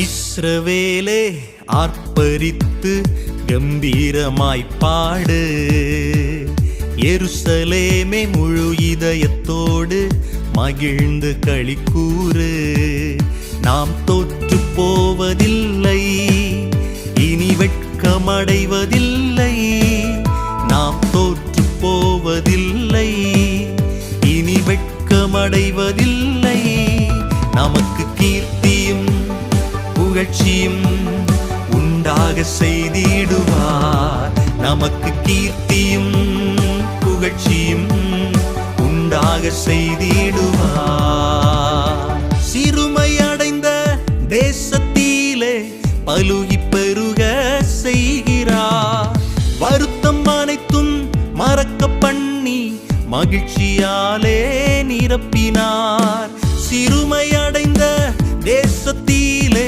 இஸ்ரவேலே ஆர்ப்பரித்து கம்பீரமாய் பாடு, எருசலேமே முழு இதயத்தோடு மகிழ்ந்து களிக்கூறு. நாம் தோற்று போவதில்லை, இனி வெட்கமடைவதில்லை. நாம் தோற்று போவதில்லை, இனி வெட்கமடைவதில்லை. நமக்கு கீர்த்தியும் புகழ்ச்சியும் உண்டாக செய்திடுவார். நமக்கு கீர்த்தியும் புகழ்ச்சியும் உண்டாக செய்திடுவார். சிறுமை அடைந்த தேசத்திலே பலுகி பெருக செய்கிறார். வருத்தம் அனைத்தும் மறக்க பண்ணி மகிழ்ச்சியாலே நிரப்பினார்.